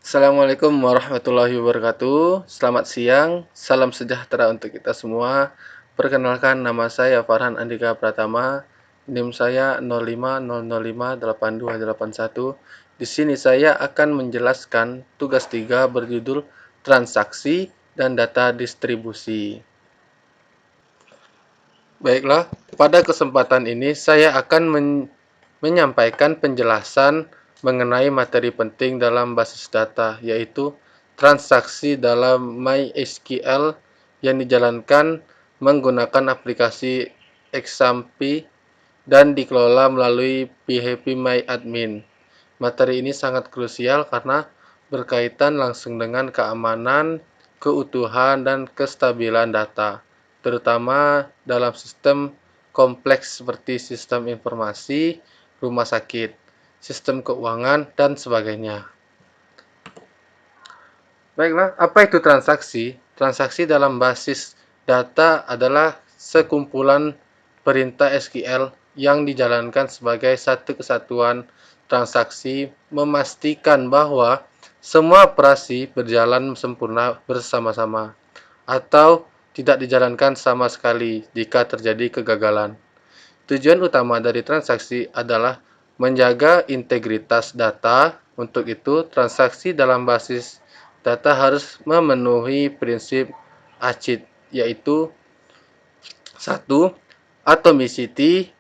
Assalamualaikum warahmatullahi wabarakatuh. Selamat siang, salam sejahtera untuk kita semua. Perkenalkan, nama saya Farhan Andika Pratama. NIM saya 0500582281. Di sini saya akan menjelaskan tugas 3 berjudul transaksi dan data distribusi. Baiklah, pada kesempatan ini saya akan menyampaikan penjelasan mengenai materi penting dalam basis data, yaitu transaksi dalam MySQL yang dijalankan menggunakan aplikasi XAMPP dan dikelola melalui PHP-MyAdmin. Materi ini sangat krusial karena berkaitan langsung dengan keamanan, keutuhan, dan kestabilan data, terutama dalam sistem kompleks seperti sistem informasi, rumah sakit, sistem keuangan, dan sebagainya. Baiklah, apa itu transaksi? Transaksi dalam basis data adalah sekumpulan perintah SQL yang dijalankan sebagai satu kesatuan transaksi, memastikan bahwa semua operasi berjalan sempurna bersama-sama atau tidak dijalankan sama sekali jika terjadi kegagalan. Tujuan utama dari transaksi adalah menjaga integritas data. Untuk itu, transaksi dalam basis data harus memenuhi prinsip ACID, yaitu 1. Atomicity.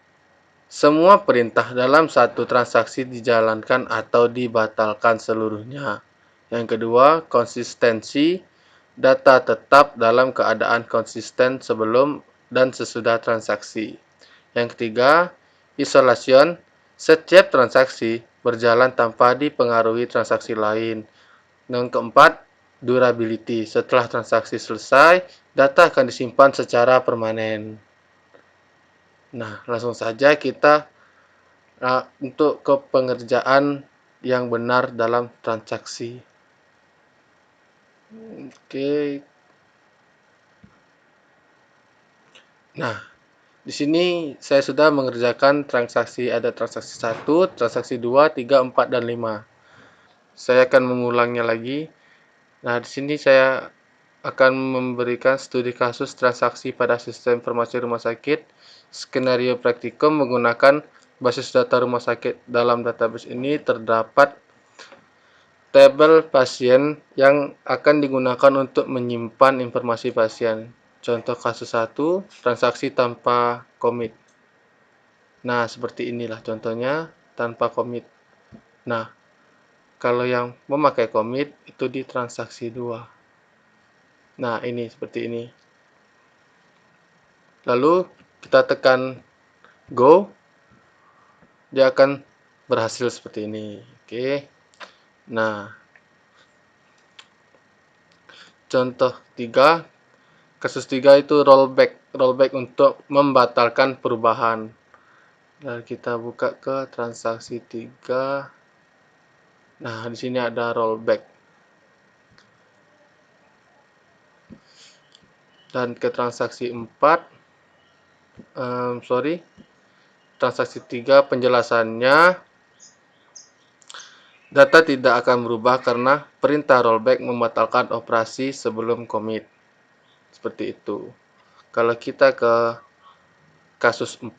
Semua perintah dalam satu transaksi dijalankan atau dibatalkan seluruhnya. Yang kedua, konsistensi. Data tetap dalam keadaan konsisten sebelum dan sesudah transaksi. Yang ketiga, isolation. Setiap transaksi berjalan tanpa dipengaruhi transaksi lain. Yang keempat, durability. Setelah transaksi selesai, data akan disimpan secara permanen. Nah, langsung saja kita untuk ke pengerjaan yang benar dalam transaksi. Oke. Nah, di sini saya sudah mengerjakan transaksi, ada transaksi 1, transaksi 2, 3, 4, dan 5. Saya akan mengulangnya lagi. Nah, di sini saya akan memberikan studi kasus transaksi pada sistem informasi rumah sakit, skenario praktikum menggunakan basis data rumah sakit. Dalam database ini terdapat tabel pasien yang akan digunakan untuk menyimpan informasi pasien. Contoh kasus 1, transaksi tanpa komit. Nah, seperti inilah contohnya tanpa komit. Nah, kalau yang memakai komit itu di transaksi 2. Nah, ini seperti ini. Lalu kita tekan go, dia akan berhasil seperti ini. Oke. Nah, contoh 3, kasus 3 itu rollback. Rollback untuk membatalkan perubahan. Lalu kita buka ke transaksi 3. Nah, di sini ada rollback. Dan ke transaksi 4, transaksi 3 penjelasannya, data tidak akan berubah karena perintah rollback membatalkan operasi sebelum commit. Seperti itu. Kalau kita ke kasus 4,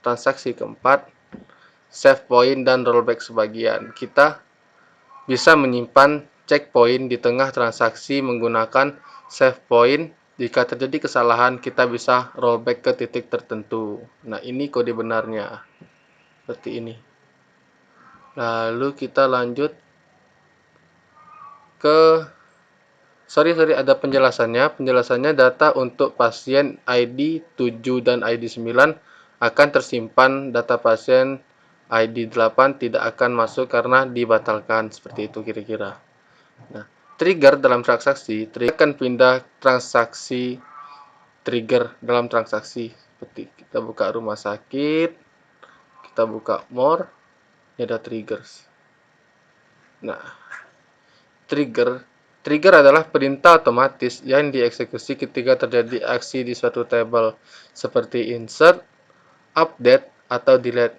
transaksi keempat, save point dan rollback sebagian. Kita bisa menyimpan checkpoint di tengah transaksi menggunakan save point. Jika terjadi kesalahan, kita bisa rollback ke titik tertentu. Nah, ini kode benarnya. Seperti ini. Lalu kita lanjut ke ada penjelasannya. Penjelasannya, data untuk pasien ID 7 dan ID 9 akan tersimpan, data pasien ID 8 tidak akan masuk karena dibatalkan. Seperti itu kira-kira. Nah, trigger dalam transaksi, trigger akan pindah transaksi trigger dalam transaksi. Seperti kita buka rumah sakit, kita buka more, ini ada triggers. Nah, trigger adalah perintah otomatis yang dieksekusi ketika terjadi aksi di suatu tabel, seperti insert, update, atau delete.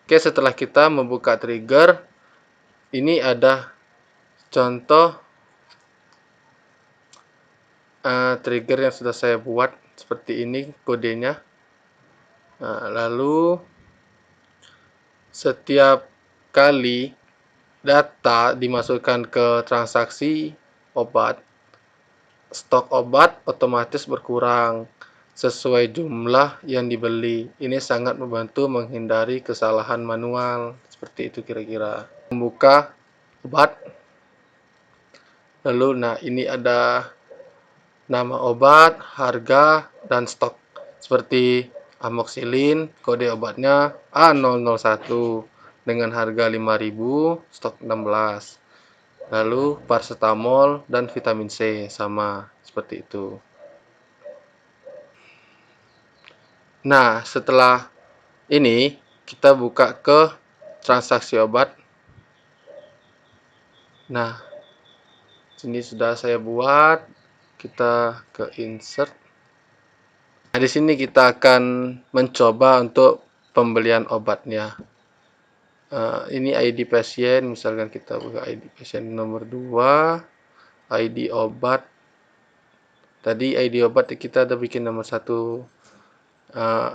Oke, setelah kita membuka trigger, ini ada contoh trigger yang sudah saya buat seperti ini kodenya. Nah, lalu setiap kali data dimasukkan ke transaksi obat, stok obat otomatis berkurang sesuai jumlah yang dibeli. Ini sangat membantu menghindari kesalahan manual. Seperti itu kira-kira. Membuka obat. Lalu nah ini ada nama obat, harga, dan stok. Seperti amoxicillin, kode obatnya A001 dengan harga 5.000, stok 16. Lalu paracetamol dan vitamin C sama seperti itu. Nah, setelah ini kita buka ke transaksi obat. Nah, sini sudah saya buat. Kita ke insert. Nah, di sini kita akan mencoba untuk pembelian obatnya. Ini ID pasien, misalkan kita buka ID pasien nomor 2, ID obat. Tadi ID obat kita ada bikin nomor 1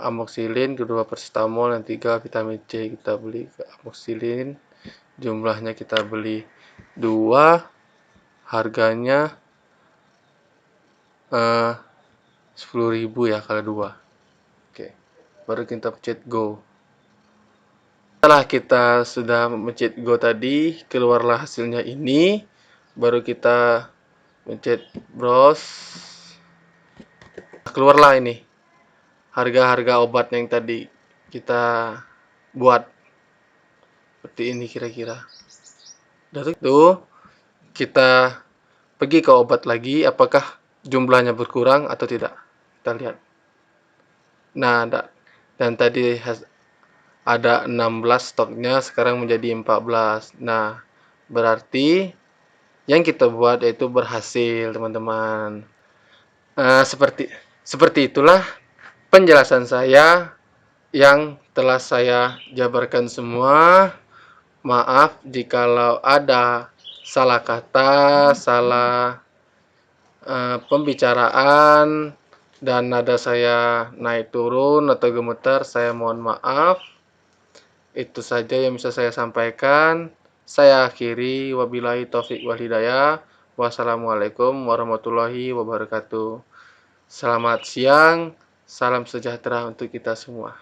amoxicillin, kedua paracetamol, yang 3 vitamin C. Kita beli ke amoxicillin, jumlahnya kita beli 2, harganya 10.000 ya kalau 2. Oke, baru kita pencet go. Setelah kita sudah mencet go tadi, keluarlah hasilnya ini, baru kita mencet browse, keluarlah ini harga-harga obat yang tadi kita buat. Seperti ini kira-kira. Dari itu kita pergi ke obat lagi, apakah jumlahnya berkurang atau tidak. Kita lihat. Nah, dan tadi ada 16 stoknya, sekarang menjadi 14. Nah, berarti yang kita buat yaitu berhasil, teman-teman. Seperti itulah penjelasan saya yang telah saya jabarkan semua. Maaf jikalau ada salah kata, salah pembicaraan, dan nada saya naik turun atau gemetar, saya mohon maaf. Itu saja yang bisa saya sampaikan. Saya akhiri, wabillahi taufik wal hidayah. Wassalamualaikum warahmatullahi wabarakatuh. Selamat siang, salam sejahtera untuk kita semua.